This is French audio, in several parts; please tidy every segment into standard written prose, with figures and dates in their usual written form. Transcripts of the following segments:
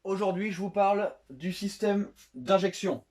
Aujourd'hui, je vous parle du système d'injection.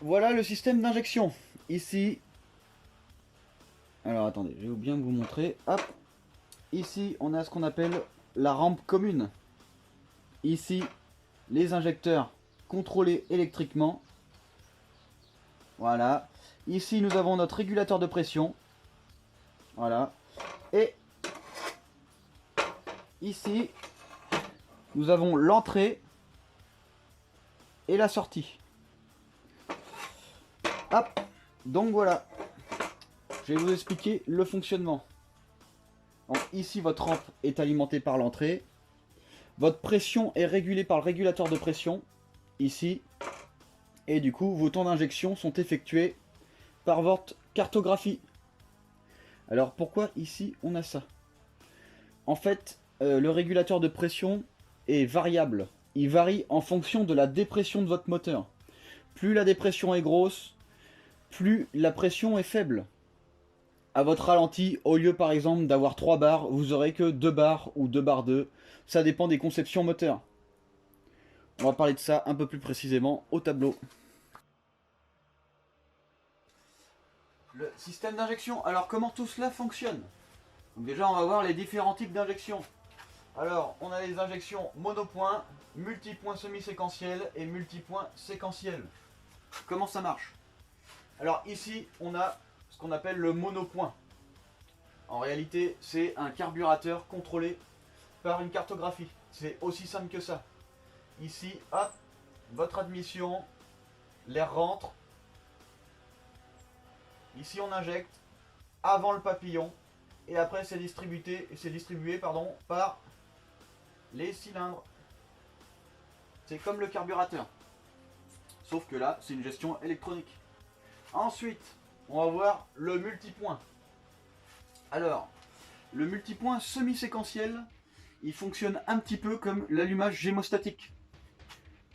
Voilà le système d'injection. Ici, alors attendez, je vais bien vous montrer. Hop. Ici, on a ce qu'on appelle la rampe commune. Ici, les injecteurs contrôlés électriquement. Voilà. Ici, nous avons notre régulateur de pression. Voilà. Et ici, nous avons l'entrée et la sortie. Hop. Donc voilà. Je vais vous expliquer le fonctionnement. Donc ici, votre rampe est alimentée par l'entrée. Votre pression est régulée par le régulateur de pression. Ici. Et du coup, vos temps d'injection sont effectués par votre cartographie. Alors pourquoi ici on a ça? En fait, le régulateur de pression est variable. Il varie en fonction de la dépression de votre moteur. Plus la dépression est grosse, plus la pression est faible. À votre ralenti, au lieu par exemple d'avoir 3 bars, vous aurez que 2 bars ou 2 bars 2. Ça dépend des conceptions moteurs. On va parler de ça un peu plus précisément au tableau. Le système d'injection. Alors comment tout cela fonctionne? Donc déjà on va voir les différents types d'injections. Alors on a les injections monopoint, multipoint semi-séquentiel et multipoint séquentiel. Comment ça marche? Alors ici on a ce qu'on appelle le monopoint. En réalité c'est un carburateur contrôlé par une cartographie. C'est aussi simple que ça. Ici, hop, votre admission, l'air rentre. Ici on injecte avant le papillon et après c'est distribué par les cylindres. C'est comme le carburateur. Sauf que là, c'est une gestion électronique. Ensuite, on va voir le multipoint. Alors, le multipoint semi-séquentiel, il fonctionne un petit peu comme l'allumage gémostatique.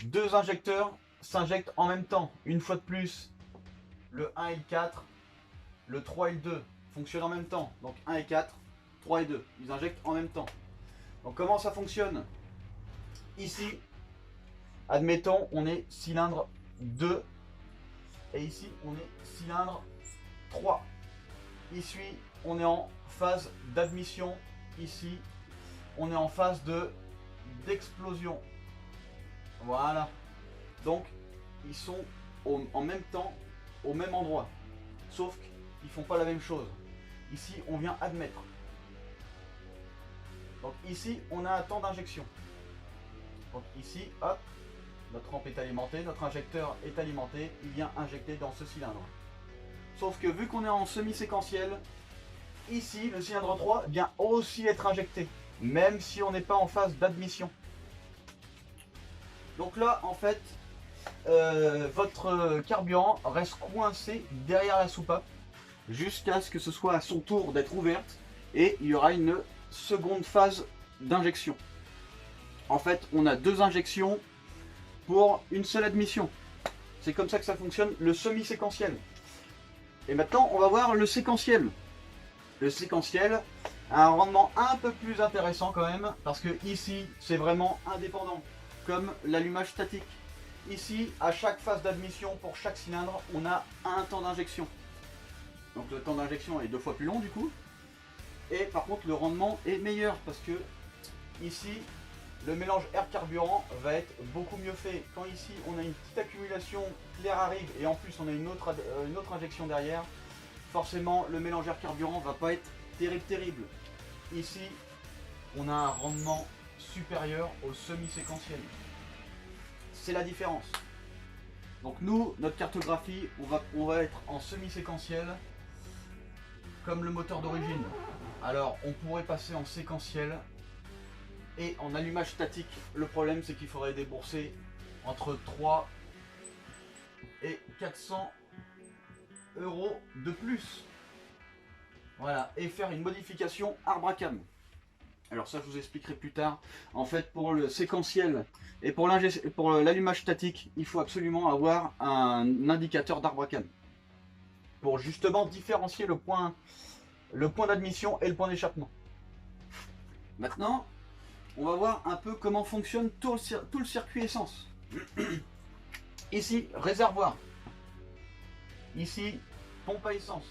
Deux injecteurs s'injectent en même temps. Une fois de plus, le 1 et le 4, le 3 et le 2 fonctionnent en même temps. Donc 1 et 4, 3 et 2. Ils injectent en même temps. Donc comment ça fonctionne? Ici, admettons, on est cylindre 2. Et ici, on est cylindre 3. Ici, on est en phase d'admission. Ici, on est en phase d'explosion. Voilà. Donc, ils sont en même temps, au même endroit. Sauf qu'ils ne font pas la même chose. Ici, on vient admettre. Donc ici, on a un temps d'injection. Donc ici, hop, notre rampe est alimentée, notre injecteur est alimenté, il vient injecter dans ce cylindre. Sauf que vu qu'on est en semi-séquentiel, ici, le cylindre 3 vient aussi être injecté, même si on n'est pas en phase d'admission. Donc là, en fait, votre carburant reste coincé derrière la soupape jusqu'à ce que ce soit à son tour d'être ouverte et il y aura une seconde phase d'injection. En fait, on a deux injections pour une seule admission. C'est comme ça que ça fonctionne, le semi-séquentiel. Et maintenant, on va voir le séquentiel. Le séquentiel a un rendement un peu plus intéressant quand même, parce que ici, c'est vraiment indépendant, comme l'allumage statique. Ici, à chaque phase d'admission, pour chaque cylindre, on a un temps d'injection. Donc le temps d'injection est 2 fois plus long du coup. Et par contre, le rendement est meilleur, parce que ici, le mélange air-carburant va être beaucoup mieux fait. Quand ici on a une petite accumulation, l'air arrive et en plus on a une autre injection derrière, forcément le mélange air-carburant va pas être terrible. Ici on a un rendement supérieur au semi-séquentiel. C'est la différence. Donc nous, notre cartographie, on va être en semi-séquentiel comme le moteur d'origine. Alors on pourrait passer en séquentiel et en allumage statique. Le problème c'est qu'il faudrait débourser entre 3 et 400 € de plus. Voilà, et faire une modification arbre à cam. Alors ça je vous expliquerai plus tard. En fait pour le séquentiel et pour l'allumage statique, il faut absolument avoir un indicateur d'arbre à cam. Pour justement différencier le point d'admission et le point d'échappement. Maintenant, on va voir un peu comment fonctionne tout le circuit essence. Ici, réservoir. Ici, pompe à essence.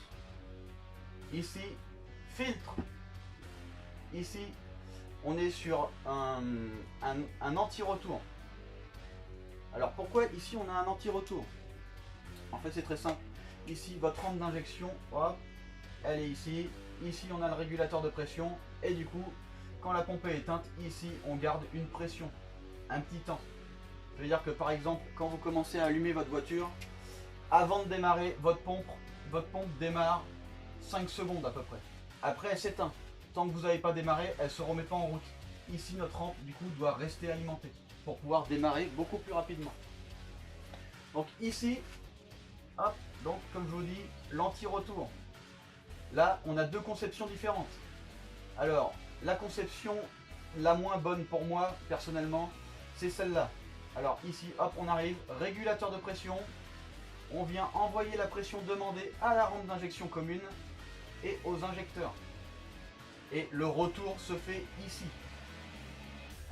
Ici, filtre. Ici, on est sur un anti-retour. Alors pourquoi ici on a un anti-retour? En fait c'est très simple. Ici votre rampe d'injection, hop, elle est ici. Ici on a le régulateur de pression. Et du coup, quand la pompe est éteinte, ici on garde une pression, un petit temps. Je veux dire que par exemple, quand vous commencez à allumer votre voiture, avant de démarrer, votre pompe démarre 5 secondes à peu près. Après elle s'éteint. Tant que vous n'avez pas démarré, elle ne se remet pas en route. Ici notre rampe du coup doit rester alimentée pour pouvoir démarrer beaucoup plus rapidement. Donc ici, hop, donc comme je vous dis, l'anti-retour. Là on a deux conceptions différentes. Alors la conception la moins bonne pour moi personnellement, c'est celle-là. Alors ici hop on arrive, régulateur de pression, on vient envoyer la pression demandée à la rampe d'injection commune et aux injecteurs. Et le retour se fait ici.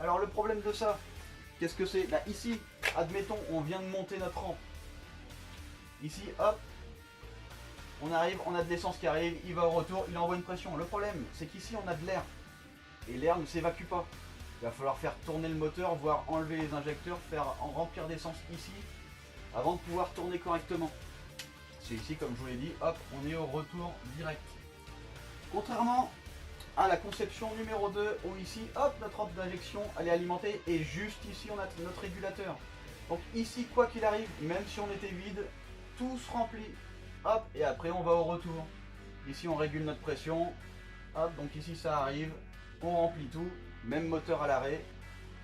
Alors le problème de ça, qu'est-ce que c'est? Là ici, admettons, on vient de monter notre rampe. Ici, hop, on arrive, on a de l'essence qui arrive, il va au retour, il envoie une pression. Le problème, c'est qu'ici on a de l'air. Et l'air ne s'évacue pas. Il va falloir faire tourner le moteur, voire enlever les injecteurs, faire en remplir d'essence ici, avant de pouvoir tourner correctement. C'est ici, comme je vous l'ai dit, hop, on est au retour direct. Contrairement à la conception numéro 2 où ici hop notre rampe d'injection elle est alimentée et juste ici on a notre régulateur. Donc ici quoi qu'il arrive, même si on était vide, tout se remplit, hop, et après on va au retour. Ici on régule notre pression, hop, donc ici ça arrive, on remplit tout, même moteur à l'arrêt,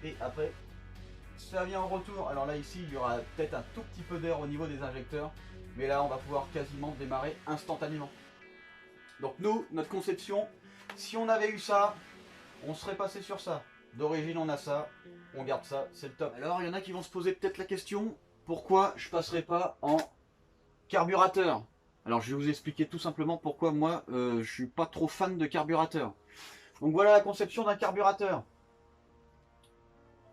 et après ça vient au retour. Alors là ici il y aura peut-être un tout petit peu d'air au niveau des injecteurs, mais là on va pouvoir quasiment démarrer instantanément. Donc nous, notre conception, si on avait eu ça, on serait passé sur ça. D'origine on a ça, on garde ça, c'est le top. Alors il y en a qui vont se poser peut-être la question, pourquoi je passerai pas en carburateur? Alors je vais vous expliquer tout simplement pourquoi moi je suis pas trop fan de carburateur. Donc voilà la conception d'un carburateur.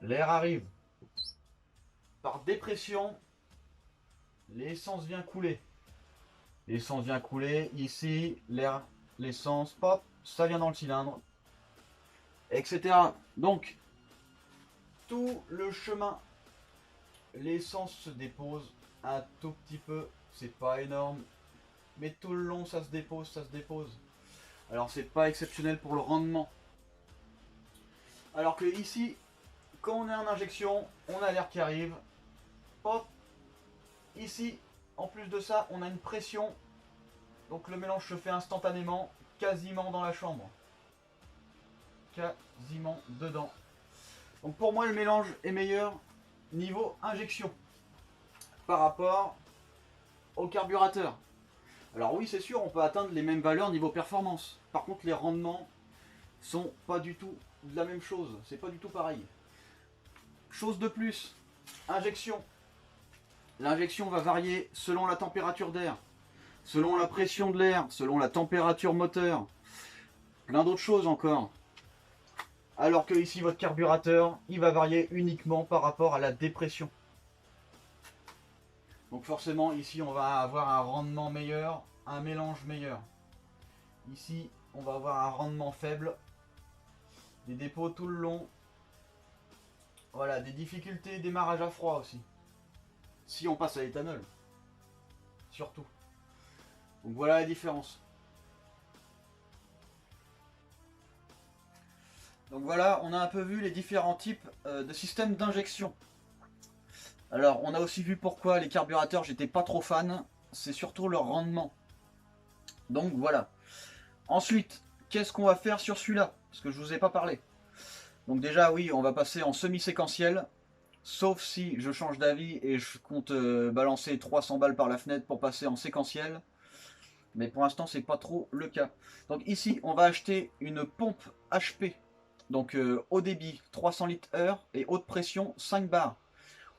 L'air arrive. Par dépression, l'essence vient couler. L'essence vient couler, ici, l'air, l'essence, pop, ça vient dans le cylindre, etc. Donc, tout le chemin, l'essence se dépose un tout petit peu, c'est pas énorme, mais tout le long ça se dépose, ça se dépose. Alors c'est pas exceptionnel pour le rendement. Alors que ici, quand on est en injection, on a l'air qui arrive, pop, ici, en plus de ça, on a une pression, donc le mélange se fait instantanément, quasiment dans la chambre. Quasiment dedans. Donc pour moi le mélange est meilleur niveau injection par rapport au carburateur. Alors oui c'est sûr on peut atteindre les mêmes valeurs niveau performance. Par contre les rendements sont pas du tout de la même chose. C'est pas du tout pareil. Chose de plus, injection. L'injection va varier selon la température d'air, selon la pression de l'air, selon la température moteur. Plein d'autres choses encore. Alors que ici votre carburateur, il va varier uniquement par rapport à la dépression. Donc forcément ici on va avoir un rendement meilleur, un mélange meilleur. Ici on va avoir un rendement faible, des dépôts tout le long, Voilà, des difficultés démarrage à froid aussi. Si on passe à l'éthanol. Surtout. Donc voilà la différence. Donc voilà, on a un peu vu les différents types de systèmes d'injection. Alors, on a aussi vu pourquoi les carburateurs, j'étais pas trop fan. C'est surtout leur rendement. Donc voilà. Ensuite, qu'est-ce qu'on va faire sur celui-là? Parce que je vous ai pas parlé. Donc déjà, oui, on va passer en semi-séquentiel. Sauf si je change d'avis et je compte balancer 300 balles par la fenêtre pour passer en séquentiel. Mais pour l'instant, c'est pas trop le cas. Donc ici, on va acheter une pompe HP. Donc haut débit 300 litres heure et haute pression 5 bars.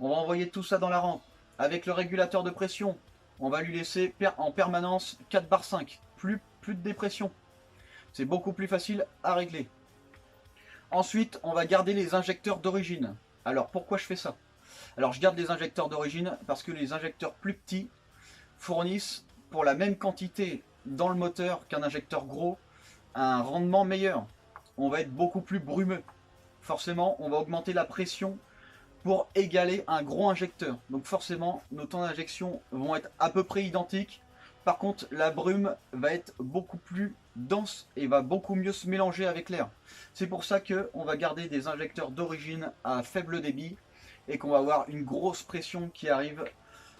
On va envoyer tout ça dans la rampe. Avec le régulateur de pression, on va lui laisser en permanence 4 bar 5. Plus de dépression. C'est beaucoup plus facile à régler. Ensuite, on va garder les injecteurs d'origine. Alors, pourquoi je fais ça? Alors, je garde les injecteurs d'origine parce que les injecteurs plus petits fournissent, pour la même quantité dans le moteur qu'un injecteur gros, un rendement meilleur. On va être beaucoup plus brumeux. Forcément, on va augmenter la pression pour égaler un gros injecteur. Donc forcément, nos temps d'injection vont être à peu près identiques. Par contre, la brume va être beaucoup plus dense et va beaucoup mieux se mélanger avec l'air. C'est pour ça qu'on va garder des injecteurs d'origine à faible débit et qu'on va avoir une grosse pression qui arrive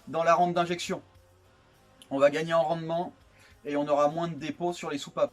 dans la rampe d'injection. On va gagner en rendement et on aura moins de dépôt sur les soupapes.